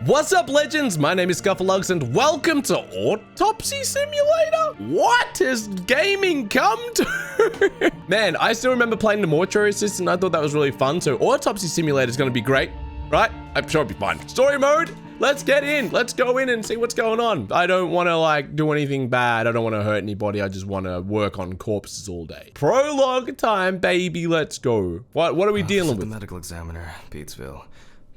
What's up, legends? My name is Skuffalugs, and welcome to Autopsy Simulator? What has gaming come to? Man, I still remember playing the Mortuary Assistant. I thought that was really fun, so Autopsy Simulator is going to be great, right? I'm sure it'll be fun. Story mode, let's get in. Let's go in and see what's going on. I don't want to, like, do anything bad. I don't want to hurt anybody. I just want to work on corpses all day. Prologue time, baby. Let's go. What are we dealing with? The medical examiner, Beatsville.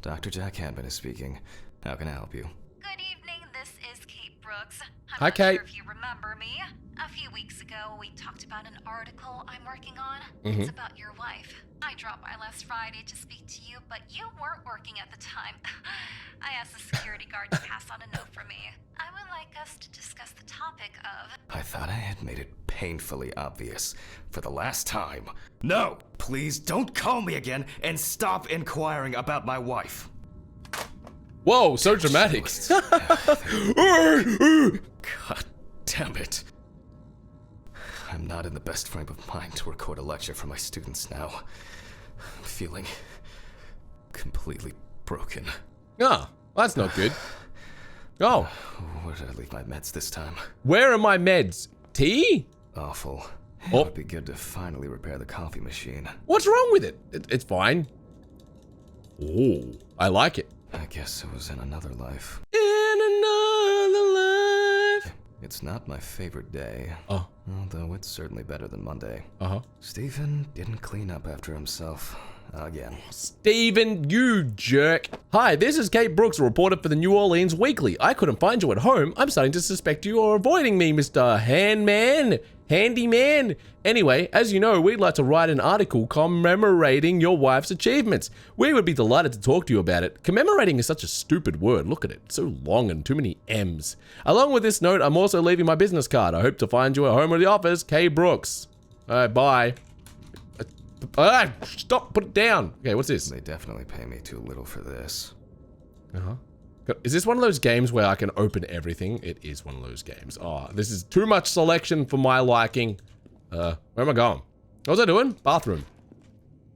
Dr. Jack Hanman is speaking. How can I help you? Good evening, this is Kate Brooks. I'm Hi, not Kate. sure if you remember me. A few weeks ago, we talked about an article I'm working on. Mm-hmm. It's about your wife. I dropped by last Friday to speak to you, but you weren't working at the time. I asked the security guard to pass on a note for me. I would like us to discuss the topic of... I thought I had made it painfully obvious for the last time. No! Please don't call me again and stop inquiring about my wife. Whoa, so dramatic. God damn it. I'm not in the best frame of mind to record a lecture for my students now. I'm feeling completely broken. Oh, that's not good. Oh. Where did I leave my meds this time? Where are my meds? Tea? Awful. Oh. It would be good to finally repair the coffee machine. What's wrong with it? It's fine. Oh, I like it. I guess it was in another life. In another life. It's not my favorite day. Oh. Although it's certainly better than Monday. Uh-huh. Stephen didn't clean up after himself. Again. Steven, you jerk. Hi, this is Kate Brooks, a reporter for the New Orleans Weekly. I couldn't find you at home. I'm starting to suspect you are avoiding me, Mr. Handyman. Anyway, as you know, we'd like to write an article commemorating your wife's achievements. We would be delighted to talk to you about it. Commemorating is such a stupid word. Look at it. It's so long and too many M's. Along with this note, I'm also leaving my business card. I hope to find you at home or the office. Kate Brooks. Bye. Stop, put it down. Okay, what's this? They definitely pay me too little for this. Uh-huh. Is this one of those games where I can open everything? It is one of those games. Oh, this is too much selection for my liking. Where am I going? What was I doing? Bathroom.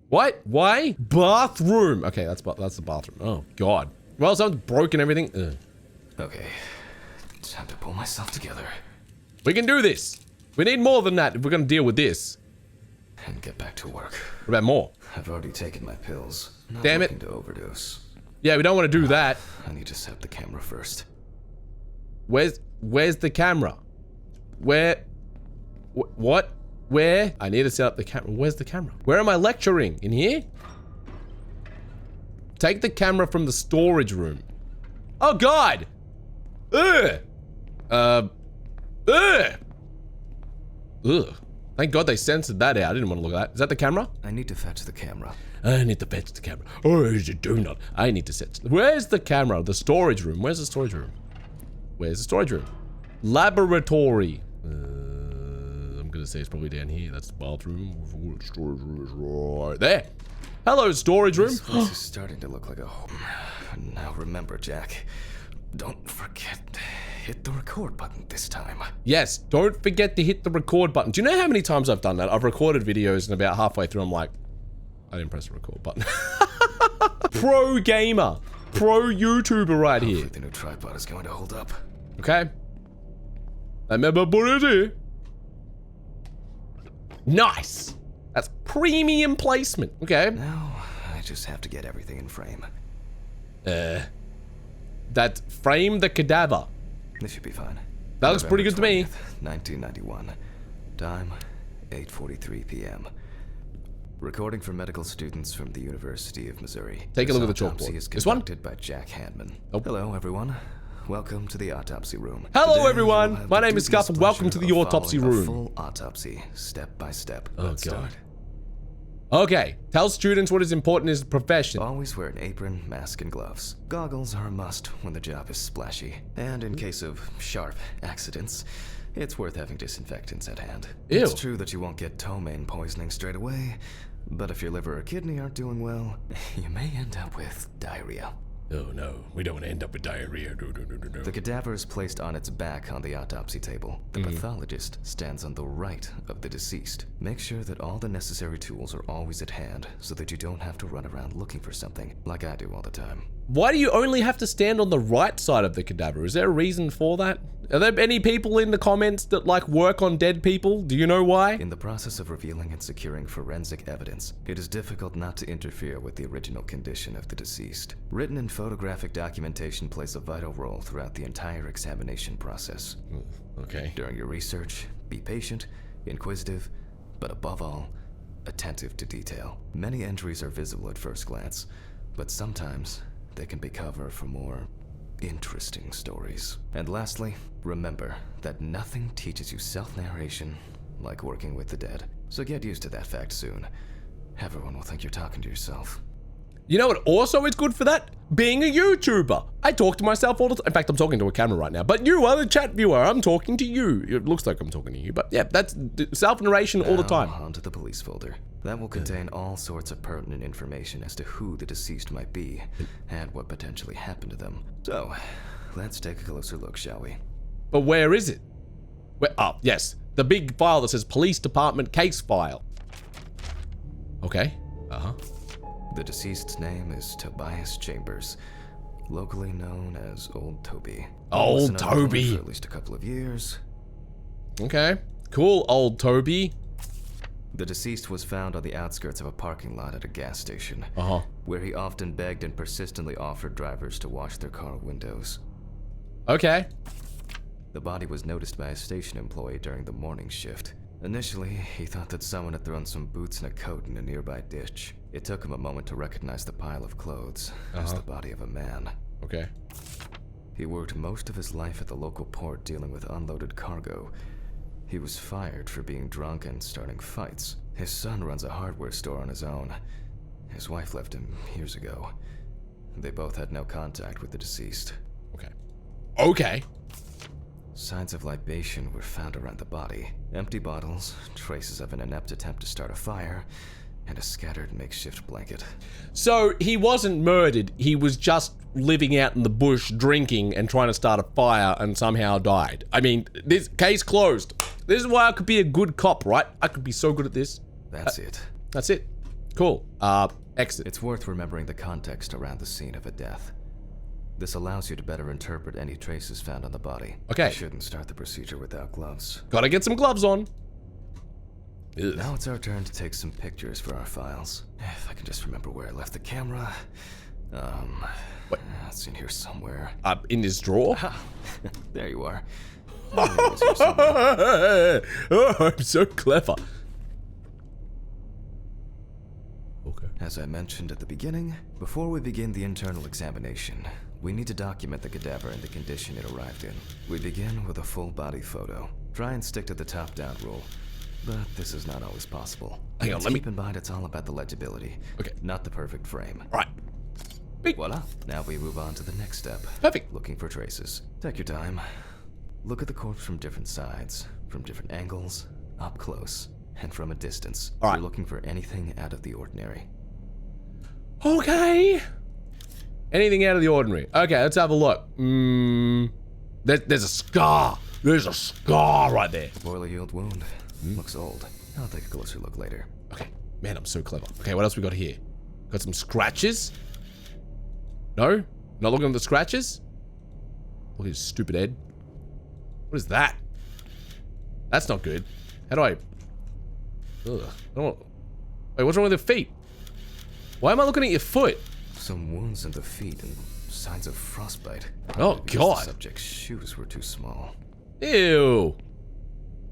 What? Why? Bathroom. Okay, that's the bathroom. Oh, God. Well, someone's broken everything. Ugh. Okay, time to pull myself together. We can do this. We need more than that if we're going to deal with this. And get back to work. What about more? I've already taken my pills. Not Damn it. looking to overdose. Yeah, we don't want to do that. I need to set the camera first. Where's the camera? What? Where? I need to set up the camera. Where's the camera? Where am I lecturing? In here? Take the camera from the storage room. Oh, God! Ugh! Ugh! Thank God they censored that out. I didn't want to look at that. Is that the camera? I need to fetch the camera. I need to fetch the camera. Oh, it's a donut. I need to set... Where's the camera? The storage room. Where's the storage room? Where's the storage room? Laboratory. I'm gonna say it's probably down here. That's the bathroom. Storage room is right there. Hello, storage room. This place is starting to look like a home. Now remember, Jack, don't forget to hit the record button this time. Yes, don't forget to hit the record button. Do you know how many times I've done that? I've recorded videos and about halfway through I'm like, I didn't press the record button. Pro gamer. Pro YouTuber right here. Hopefully the new tripod is going to hold up. Okay. Remember, put it here. Nice. That's premium placement. Okay. Now, I just have to get everything in frame. That frame the cadaver. This should be fine. That looks pretty good to me. 1991. Time, 8:43 p.m. Recording for medical students from the University of Missouri. Take a look at the Autopsy chalkboard. is This one? conducted by Jack Hanman. Oh. Hello, everyone. Welcome to the autopsy room. Hello, Today, everyone. we'll have My the name is dubious Scuff, and welcome to pleasure the of autopsy following room. a full autopsy, step by step. Oh, Let's God. start. Okay. Tell students what is important in the profession. Always wear an apron, mask, and gloves. Goggles are a must when the job is splashy. And in case of sharp accidents, it's worth having disinfectants at hand. Ew. It's true that you won't get ptomaine poisoning straight away, but if your liver or kidney aren't doing well, you may end up with diarrhea. Oh no, we don't want to end up with diarrhea. No. The cadaver is placed on its back on the autopsy table. The pathologist stands on the right of the deceased. Make sure that all the necessary tools are always at hand so that you don't have to run around looking for something like I do all the time. Why do you only have to stand on the right side of the cadaver? Is there a reason for that? Are there any people in the comments that like work on dead people? Do you know why? In the process of revealing and securing forensic evidence, it is difficult not to interfere with the original condition of the deceased. Written and photographic documentation plays a vital role throughout the entire examination process. Okay. During your research, be patient, inquisitive, but above all, attentive to detail. Many entries are visible at first glance, but sometimes they can be cover for more interesting stories. And lastly, remember that nothing teaches you self-narration like working with the dead. So get used to that fact soon. Everyone will think you're talking to yourself. You know what also is good for that? Being a YouTuber. I talk to myself all the time. In fact, I'm talking to a camera right now, but you are the chat viewer. I'm talking to you. It looks like I'm talking to you, but yeah, that's self-narration all the time. Onto the police folder. That will contain all sorts of pertinent information as to who the deceased might be and what potentially happened to them. So, let's take a closer look, shall we? But where is it? Oh, yes. The big file that says police department case file. Okay. Uh-huh. The deceased's name is Tobias Chambers, locally known as Old Toby. Old Toby. For at least a couple of years. Okay. Cool, Old Toby. The deceased was found on the outskirts of a parking lot at a gas station, where he often begged and persistently offered drivers to wash their car windows. Okay. The body was noticed by a station employee during the morning shift. Initially, he thought that someone had thrown some boots and a coat in a nearby ditch. It took him a moment to recognize the pile of clothes as the body of a man. Okay. He worked most of his life at the local port dealing with unloaded cargo. He was fired for being drunk and starting fights. His son runs a hardware store on his own. His wife left him years ago. They both had no contact with the deceased. Okay. Okay. Signs of libation were found around the body. Empty bottles, traces of an inept attempt to start a fire, and a scattered makeshift blanket. So he wasn't murdered, he was just living out in the bush drinking and trying to start a fire and somehow died. I mean, this case closed. This is why I could be a good cop, right? I could be so good at this. That's it. That's it. Cool. Exit. It's worth remembering the context around the scene of a death. This allows you to better interpret any traces found on the body. Okay. You shouldn't start the procedure without gloves. Gotta get some gloves on. Ugh. Now it's our turn to take some pictures for our files. If I can just remember where I left the camera. What? It's in here somewhere. In this drawer? There you are. Oh, I'm so clever. Okay. As I mentioned at the beginning, before we begin the internal examination, we need to document the cadaver in the condition it arrived in. We begin with a full body photo. Try and stick to the top-down rule, but this is not always possible. Hang on, let me... Keep in mind it's all about the legibility, not the perfect frame. Right. Voila. Now we move on to the next step. Perfect. Looking for traces. Take your time. Look at the corpse from different sides, from different angles, up close, and from a distance. All right. You're looking for anything out of the ordinary. Okay. Anything out of the ordinary. Okay, let's have a look. There's a scar. There's a scar right there. Poorly healed wound. Looks old. I'll take a closer look later. Okay. Man, I'm so clever. Okay, what else we got here? Got some scratches? No? Not looking at the scratches? Look at his stupid head. What is that? That's not good. How do I... Ugh. I don't... Wait, what's wrong with your feet? Why am I looking at your foot? Some wounds in the feet and signs of frostbite. Oh, Because God. The subject's shoes were too small. Ew.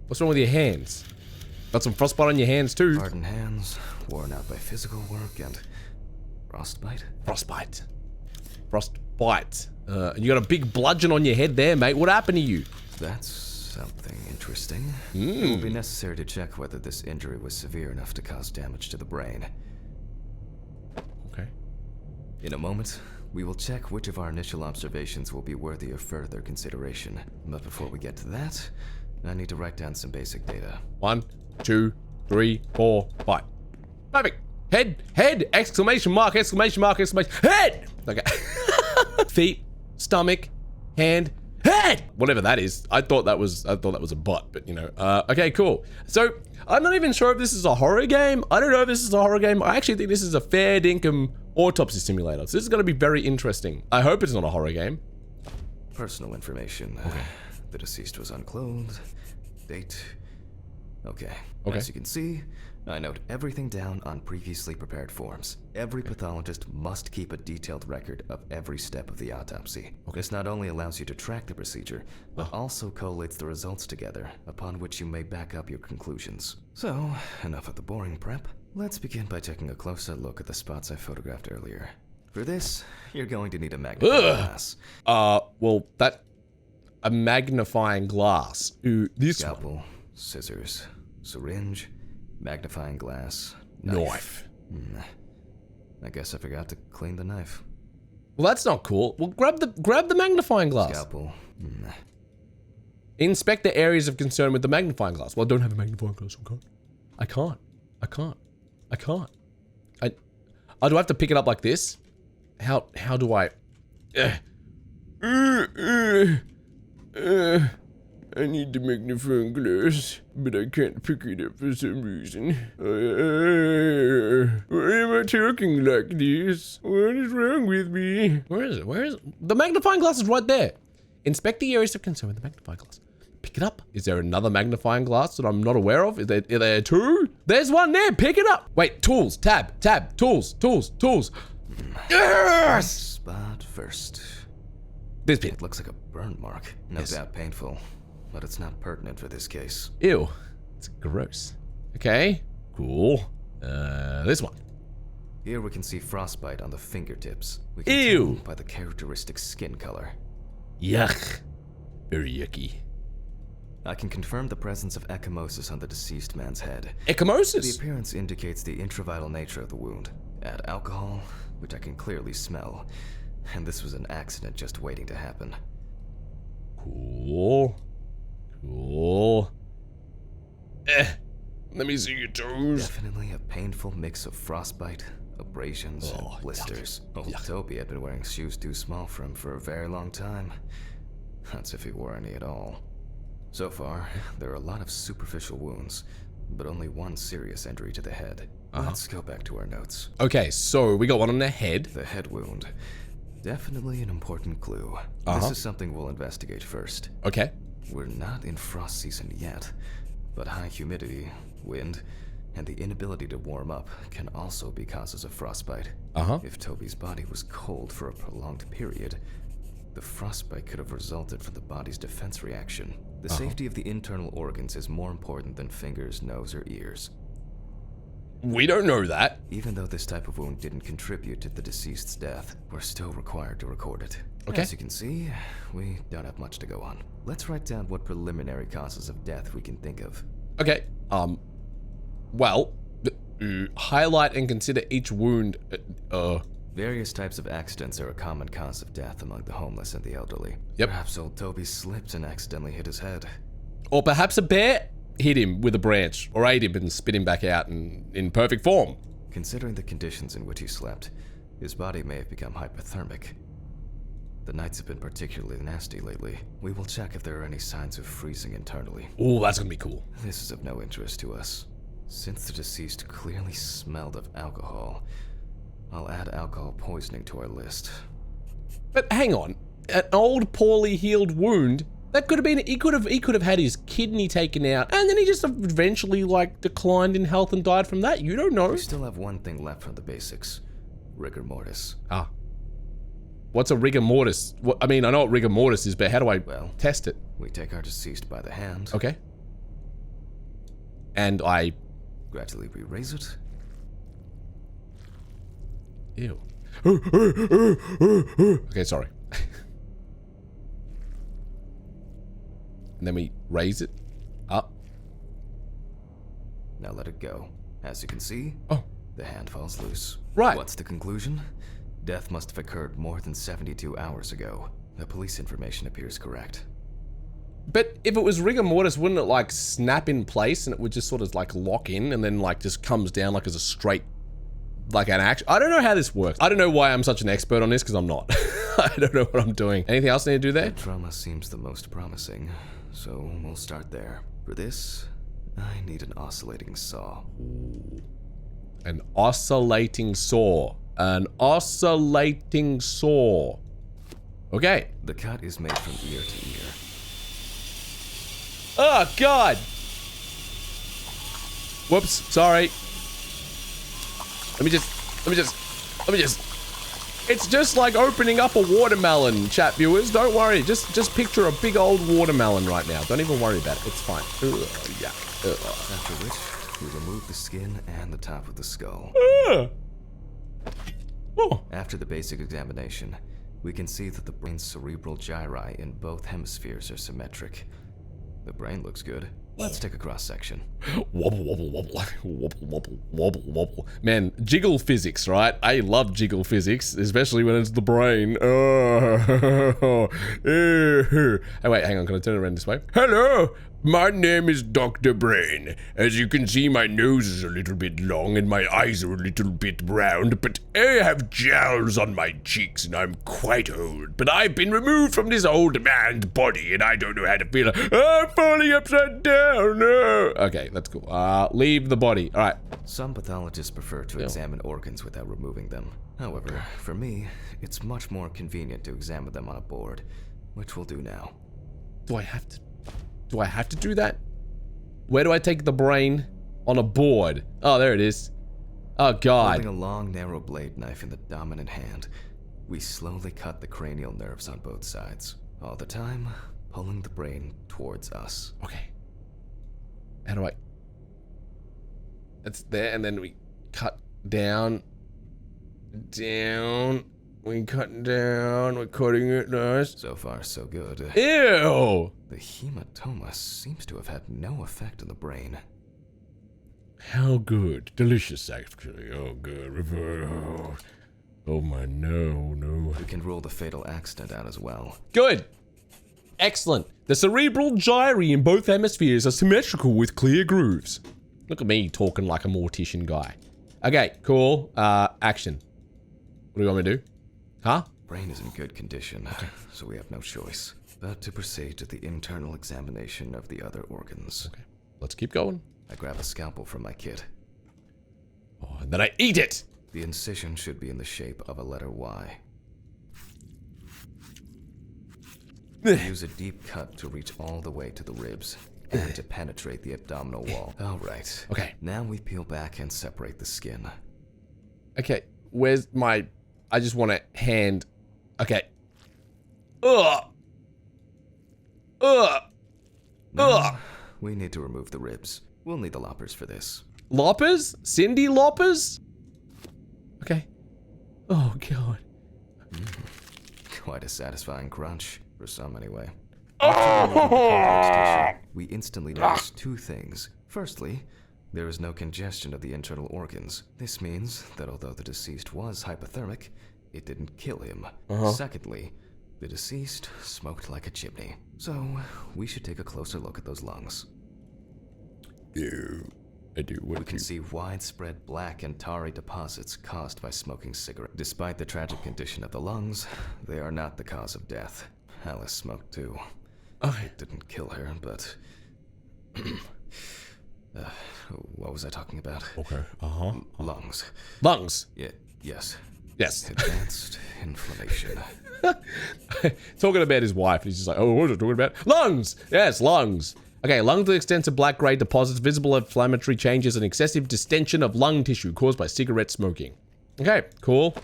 What's wrong with your hands? Got some frostbite on your hands too. Hardened hands, worn out by physical work, and frostbite? Frostbite. Frostbite. You got a big bludgeon on your head there, mate. What happened to you? That's something interesting. It will be necessary to check whether this injury was severe enough to cause damage to the brain. Okay. In a moment, we will check which of our initial observations will be worthy of further consideration. But before we get to that, I need to write down some basic data. 1, 2, 3, 4, 5. Perfect. Head, exclamation mark, exclamation mark, exclamation, head! Okay. Feet, stomach, hand, head, whatever that is. I thought that was a butt, but you know. Okay, cool. So I'm not even sure if this is a horror game. I don't know if this is a horror game. I actually think this is a fair dinkum autopsy simulator. So this is going to be very interesting. I hope it's not a horror game. Personal information. Okay. The deceased was unclothed. Date. Okay. Okay. As you can see, I note everything down on previously prepared forms. Every pathologist must keep a detailed record of every step of the autopsy. Okay. This not only allows you to track the procedure, but also collates the results together, upon which you may back up your conclusions. So, enough of the boring prep. Let's begin by taking a closer look at the spots I photographed earlier. For this, you're going to need a magnifying glass. Well, a magnifying glass. Ooh, this Scalpel, one. scissors, syringe, magnifying glass, Knife. I guess I forgot to clean the knife. Well, that's not cool. Well, grab the magnifying glass. Scalpel. Inspect the areas of concern with the magnifying glass. Well, I don't have a magnifying glass. I can't. Oh, do I have to pick it up like this? How do I? I need the magnifying glass, but I can't pick it up for some reason. Why am I talking like this? What is wrong with me? Where is it? The magnifying glass is right there. Inspect the areas of concern with the magnifying glass. Pick it up. Is there another magnifying glass that I'm not aware of? Are there two? There's one there. Pick it up. Wait, tools, tab, tools. Yes! Spot first. This bit. It looks like a burn mark. No doubt painful, but it's not pertinent for this case. Ew. It's gross. Okay. Cool. This one. Here we can see frostbite on the fingertips. We can Ew. tell by the characteristic skin color. Yuck. Very yucky. I can confirm the presence of ecchymosis on the deceased man's head. Ecchymosis? The appearance indicates the intravital nature of the wound. Add alcohol, which I can clearly smell, and this was an accident just waiting to happen. Cool. Let me see your toes. Definitely a painful mix of frostbite, abrasions, and blisters. Old Toby had been wearing shoes too small for him for a very long time. That's if he wore any at all. So far, there are a lot of superficial wounds, but only one serious injury to the head. Let's go back to our notes. Okay, so we got one on the head. The head wound. Definitely an important clue. This is something we'll investigate first. Okay. We're not in frost season yet, but high humidity, wind, and the inability to warm up can also be causes of frostbite. If Toby's body was cold for a prolonged period, the frostbite could have resulted from the body's defense reaction. The safety of the internal organs is more important than fingers, nose, or ears. We don't know that. Even though this type of wound didn't contribute to the deceased's death, we're still required to record it. Okay. As you can see, we don't have much to go on. Let's write down what preliminary causes of death we can think of. Okay. Well, highlight and consider each wound. Various types of accidents are a common cause of death among the homeless and the elderly. Yep. Perhaps old Toby slipped and accidentally hit his head. Or perhaps a bear hit him with a branch, or ate him and spit him back out in perfect form. Considering the conditions in which he slept, his body may have become hypothermic. The nights have been particularly nasty lately. We will check if there are any signs of freezing internally. Oh, that's gonna be cool. This is of no interest to us. Since the deceased clearly smelled of alcohol, I'll add alcohol poisoning to our list. But hang on, an old, poorly healed wound. That could have been. He could have had his kidney taken out, and then he just eventually declined in health and died from that. You don't know. We still have one thing left from the basics: rigor mortis. What's a rigor mortis? I mean, I know what rigor mortis is, but how do I test it? We take our deceased by the hand. Okay. And I gradually re-raise it. Ew. Okay, sorry. And then we raise it up. Now let it go. As you can see, the hand falls loose. Right. What's the conclusion? Death must have occurred more than 72 hours ago. The police information appears correct. But if it was rigor mortis, wouldn't it snap in place and it would just sort of lock in and then just comes down as a straight like an action. I don't know how this works. I don't know why I'm such an expert on this, because I'm not. I don't know what I'm doing. Anything else I need to do there? The trauma seems the most promising, so we'll start there. For this, I need an oscillating saw. An oscillating saw. An oscillating saw. Okay. The cut is made from ear to ear. Oh, God. Whoops. Sorry. Let me just. It's just like opening up a watermelon, chat viewers. Don't worry. Just picture a big old watermelon right now. Don't even worry about it. It's fine. Yeah. After which, we remove the skin and the top of the skull. Oh. After the basic examination, we can see that the brain's cerebral gyri in both hemispheres are symmetric. The brain looks good. Let's take a cross-section. Wobble, wobble, wobble, wobble, wobble, wobble, wobble. Man, jiggle physics, right? I love jiggle physics, especially when it's the brain. Hey, wait, hang on. Can I turn it around this way? Hello, my name is Dr. Brain. As you can see, my nose is a little bit long and my eyes are a little bit round, but I have jowls on my cheeks and I'm quite old. But I've been removed from this old man's body and I don't know how to feel. I'm falling upside down. Okay, that's cool. Leave the body. All right. Some pathologists prefer to examine organs without removing them. However, for me, it's much more convenient to examine them on a board, which we'll do now. Do I have to do that? Where do I take the brain? On a board. Oh, there it is. Oh, God. Holding a long, narrow blade knife in the dominant hand, we slowly cut the cranial nerves on both sides, all the time pulling the brain towards us. Okay. How do I... It's there, and then we cut down. Down. We cut down. We're cutting it nice. So far, so good. Ew! The hematoma seems to have had no effect on the brain. How good. Delicious, actually. Oh, good. Oh, my, no. We can rule the fatal accident out as well. Good. Excellent. The cerebral gyri in both hemispheres are symmetrical with clear grooves. Look at me talking like a mortician guy. Okay, cool. Action. What do you want me to do? Huh? Brain is in good condition, so we have no choice but to proceed to the internal examination of the other organs. Okay, let's keep going. I grab a scalpel from my kit. Oh, and then I eat it! The incision should be in the shape of a letter Y. Use a deep cut to reach all the way to the ribs and to penetrate the abdominal wall. All right. Okay. Now we peel back and separate the skin. Okay, where's my... I just want a hand. Okay. Ugh! Ugh! Ugh! We need to remove the ribs. We'll need the loppers for this. Loppers? Cindy Loppers? Okay. Oh, God. Quite a satisfying crunch. For some, anyway. After removing the complex tissue, we instantly notice two things. Firstly, there is no congestion of the internal organs. This means that although the deceased was hypothermic, it didn't kill him. Secondly, the deceased smoked like a chimney. So, we should take a closer look at those lungs. Ew. I do. We can see widespread black and tarry deposits caused by smoking cigarettes. Despite the tragic condition of the lungs, they are not the cause of death. Alice smoked too. It didn't kill her, but... what was I talking about? Okay. Lungs. Lungs. Yes. Yes. Advanced inflammation. Talking about his wife, he's just like, oh, what was I talking about? Lungs! Yes, lungs. Okay, lungs with extensive black-grey deposits, visible inflammatory changes, and excessive distension of lung tissue caused by cigarette smoking. Okay, cool.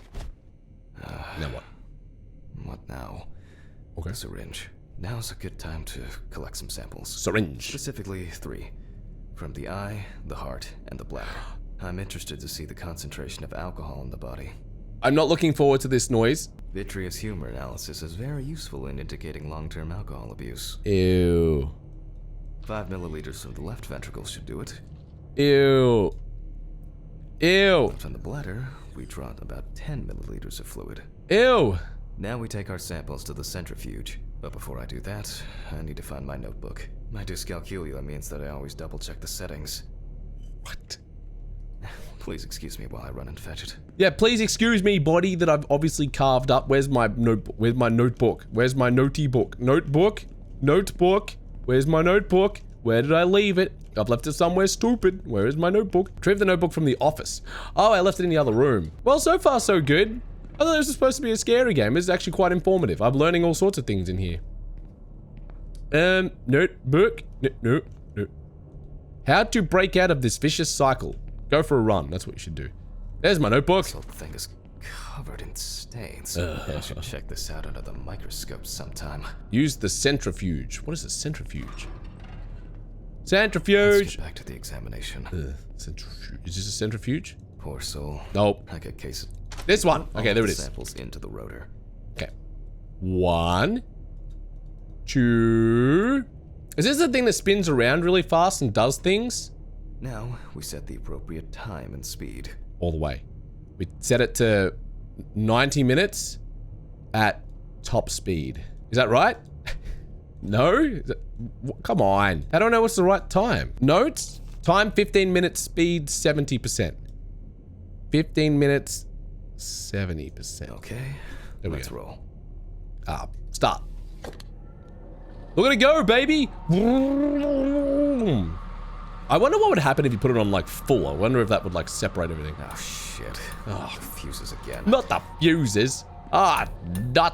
Now what? What now? Okay. A syringe. Now's a good time to collect some samples. Syringe. Specifically 3. From the eye, the heart, and the bladder. I'm interested to see the concentration of alcohol in the body. I'm not looking forward to this noise. Vitreous humor analysis is very useful in indicating long-term alcohol abuse. Ew. 5 milliliters from the left ventricle should do it. Ew. Ew. From the bladder, we draw about 10 milliliters of fluid. Ew. Now we take our samples to the centrifuge. But before I do that, I need to find my notebook. My dyscalculia means that I always double-check the settings. What? Please excuse me while I run and fetch it. Yeah, please excuse me, body that I've obviously carved up. Where's my notebook? Where's my notebook? Where's my notey book? Notebook? Notebook? Where's my notebook? Where did I leave it? I've left it somewhere stupid. Where is my notebook? Retrieve the notebook from the office. Oh, I left it in the other room. Well, so far so good. I thought this was supposed to be a scary game. It's actually quite informative. I'm learning all sorts of things in here. Notebook. No. How to break out of this vicious cycle. Go for a run. That's what you should do. There's my notebook. This whole thing is covered in stains. I should check this out under the microscope sometime. Use the centrifuge. What is a centrifuge? Let's Centrifuge. get back to the examination. Centrifuge. Is this a centrifuge? Poor soul. Nope. I get cases. This one. Okay, there it is. Samples into the rotor. Okay. 1, 2. Is this the thing that spins around really fast and does things? Now we set the appropriate time and speed. All the way. We set it to 90 minutes at top speed. Is that right? No? Come on. I don't know what's the right time. Notes? Time 15 minutes, speed 70%. 15 minutes, 70%. Okay, There we let's go. roll. Start. Look at it go, baby! I wonder what would happen if you put it on like full. I wonder if that would like separate everything. Oh shit. Oh, the fuses again. Not the fuses. Not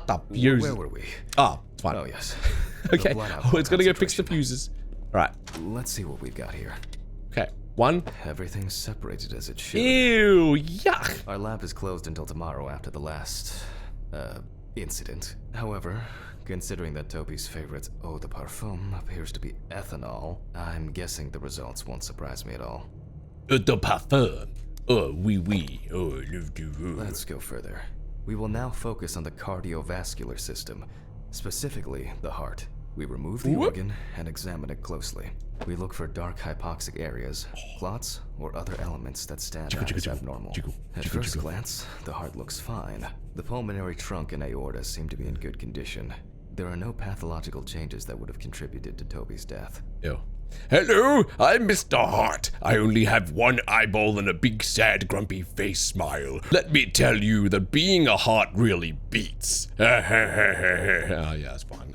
the fuses. Where were we? It's fine. Oh yes. Okay. The blood Oh, it's gonna go fix the concentration. fuses. Alright. Let's see what we've got here. Okay. 1. Everything's separated as it should. Ew, yuck. Our lab is closed until tomorrow after the last, incident. However, considering that Toby's favorite eau de parfum appears to be ethanol, I'm guessing the results won't surprise me at all. De parfum. Oh, oui. Oh, I love to. Let's go further. We will now focus on the cardiovascular system, specifically the heart. We remove the organ and examine it closely. We look for dark hypoxic areas, clots, or other elements that stand out as abnormal. At first glance, the heart looks fine. The pulmonary trunk and aorta seem to be in good condition. There are no pathological changes that would have contributed to Toby's death. Ew. Hello, I'm Mr. Hart. I only have one eyeball and a big sad grumpy face smile. Let me tell you that being a heart really beats. Oh yeah, that's fine.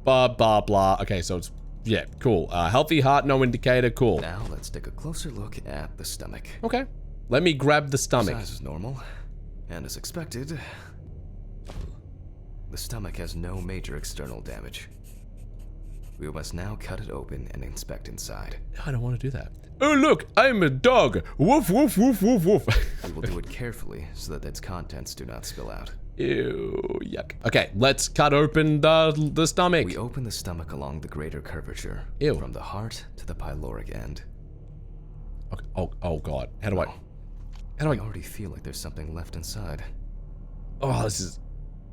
Blah blah. Okay, so it's yeah, cool. Healthy heart, no indicator, cool. Now let's take a closer look at the stomach. Okay. Let me grab the stomach. Size is normal, and as expected, the stomach has no major external damage. We must now cut it open and inspect inside. I don't want to do that. Oh look, I'm a dog. Woof woof woof woof woof. We will do it carefully so that its contents do not spill out. Ew, yuck. Okay, let's cut open the stomach. We open the stomach along the greater curvature. Ew. From the heart to the pyloric end. Okay. Oh god. How do I? I already feel like there's something left inside. Oh, this is.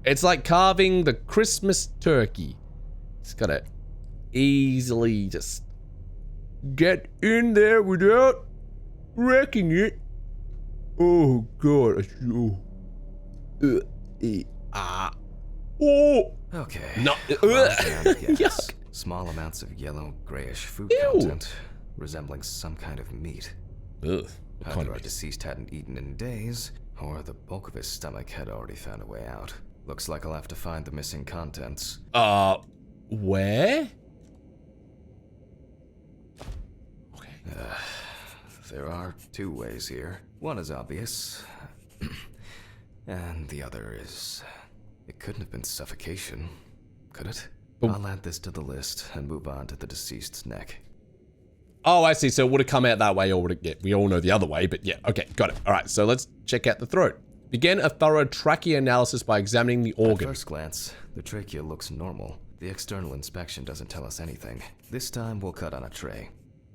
It's like carving the Christmas turkey. It's gotta easily just get in there without wrecking it. Oh god. Oh. Okay. No. Yes. Yuck. Small amounts of yellow, grayish food Ew. content, resembling some kind of meat. Ugh. What kind Either of our deceased hadn't eaten in days, or the bulk of his stomach had already found a way out. Looks like I'll have to find the missing contents. Where? Okay. There are two ways here. One is obvious, and the other is... It couldn't have been suffocation, could it? I'll add this to the list and move on to the deceased's neck. Oh, I see. So it would have come out that way, or would it get? We all know the other way, but yeah. Okay, got it. All right, so let's check out the throat. Begin a thorough trachea analysis by examining the organ. At first glance, the trachea looks normal. The external inspection doesn't tell us anything. This time, we'll cut on a tray.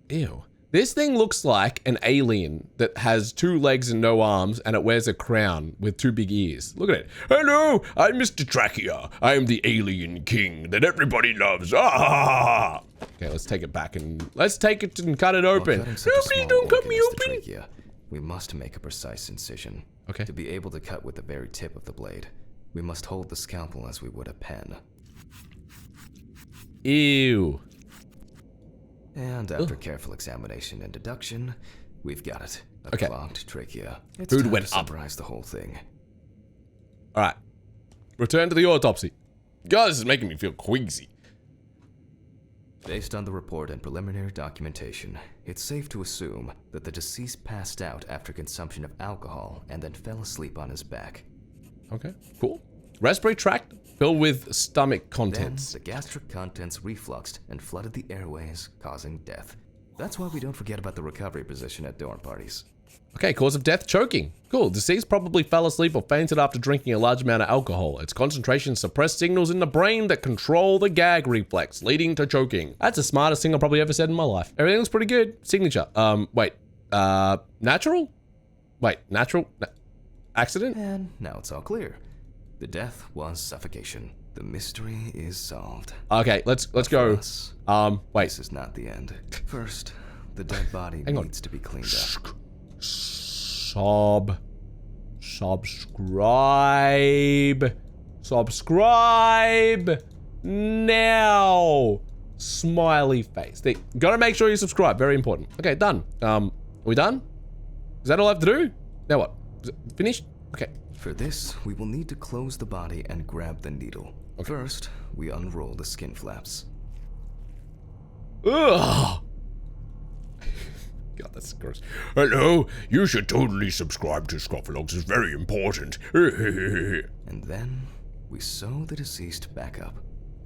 Ew. This thing looks like an alien that has 2 legs and no arms, and it wears a crown with 2 big ears. Look at it. Hello, I'm Mr. Trachea. I am the alien king that everybody loves. Ah! Okay, let's take it back and let's take it and cut it open. Cutting such a Please small don't cut organ me as the open. trachea, we must make a precise incision. Okay. To be able to cut with the very tip of the blade, we must hold the scalpel as we would a pen. Ew. And after careful examination and deduction, we've got it. Okay. Clogged trachea. It's Food time went to up. summarize the whole thing. All right. Return to the autopsy. God, this is making me feel queasy. Based on the report and preliminary documentation, it's safe to assume that the deceased passed out after consumption of alcohol and then fell asleep on his back. Okay, cool. Respiratory tract filled with stomach Then, contents. the gastric contents refluxed and flooded the airways, causing death. That's why we don't forget about the recovery position at dorm parties. Okay, cause of death, choking. Cool. Deceased probably fell asleep or fainted after drinking a large amount of alcohol. Its concentration suppressed signals in the brain that control the gag reflex, leading to choking. That's the smartest thing I've probably ever said in my life. Everything's pretty good. Signature. Wait. Natural? Wait, natural? Accident? And now it's all clear. The death was suffocation. The mystery is solved. Okay, let's For go. us, Wait. this is not the end. First, the dead body Hang on. needs to be cleaned up. Subscribe now. Smiley face. Gotta make sure you subscribe. Very important. Okay, done. Are we done? Is that all I have to do? Now what? Is it finished? Okay. For this, we will need to close the body and grab the needle. Okay. First, we unroll the skin flaps. Ugh. God, that's gross. Hello, you should totally subscribe to Skuffalugs. It's very important. And then, we sew the deceased back up.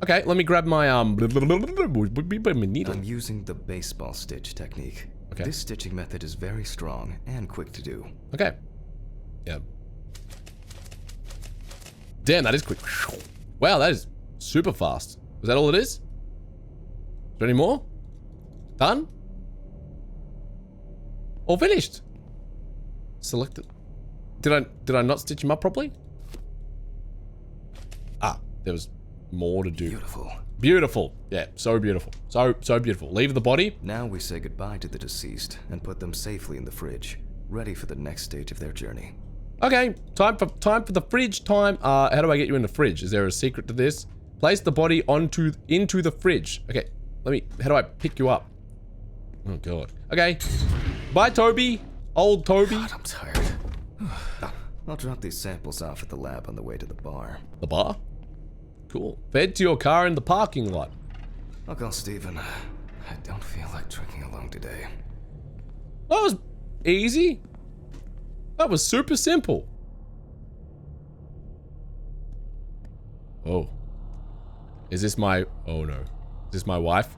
Okay, let me grab my needle. I'm using the baseball stitch technique. Okay. This stitching method is very strong and quick to do. Okay. Yeah. Damn, that is quick. Wow, that is super fast. Is that all it is? Is there any more? Done? All finished. Selected. Did I not stitch him up properly? Ah, there was more to do. Beautiful. Beautiful. Yeah, so beautiful. So beautiful. Leave the body. Now we say goodbye to the deceased and put them safely in the fridge, ready for the next stage of their journey. Okay, time for the fridge time. How do I get you in the fridge? Is there a secret to this? Place the body into the fridge. Okay, how do I pick you up? Oh god. Okay. Bye, Toby. Old Toby. God, I'm tired. I'll drop these samples off at the lab on the way to the bar. The bar? Cool. Fed to your car in the parking lot. I'll call Steven. I don't feel like drinking alone today. That was easy. That was super simple. Oh. Is this my... Oh no. Is this my wife?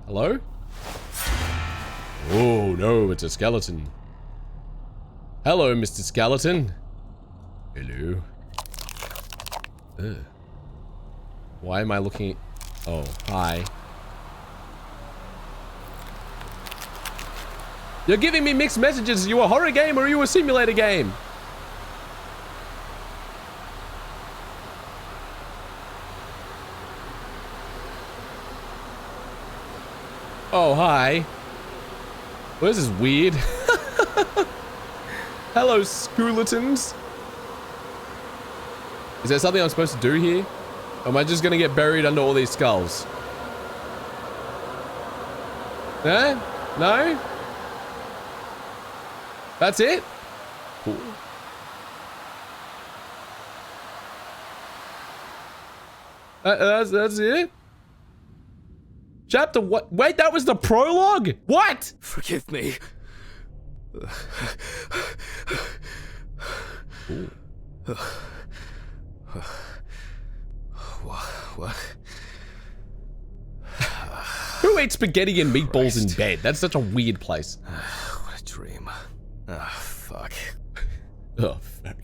Hello? Oh no, it's a skeleton. Hello, Mr. Skeleton. Hello. Ugh. Why am I looking... Oh, hi. You're giving me mixed messages. Are you a horror game or are you a simulator game? Oh, hi. Well, this is weird. Hello, Skuffalugs. Is there something I'm supposed to do here? Or am I just gonna get buried under all these skulls? Eh? No? That's it? Cool. That's it? Chapter what? Wait, that was the prologue? What? Forgive me. What? Who eats spaghetti and meatballs in bed? That's such a weird place. What a dream. Ah, fuck. Oh, fuck.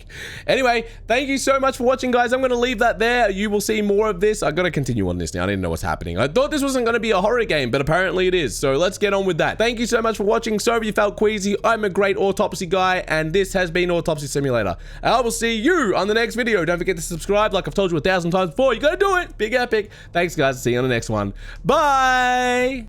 Anyway, thank you so much for watching, guys. I'm going to leave that there. You will see more of this. I've got to continue on this now. I didn't know what's happening. I thought this wasn't going to be a horror game, but apparently it is. So let's get on with that. Thank you so much for watching. Sorry if you felt queasy. I'm a great autopsy guy, and this has been Autopsy Simulator. I will see you on the next video. Don't forget to subscribe like I've told you 1,000 times before. You got to do it. Big epic. Thanks, guys. See you on the next one. Bye.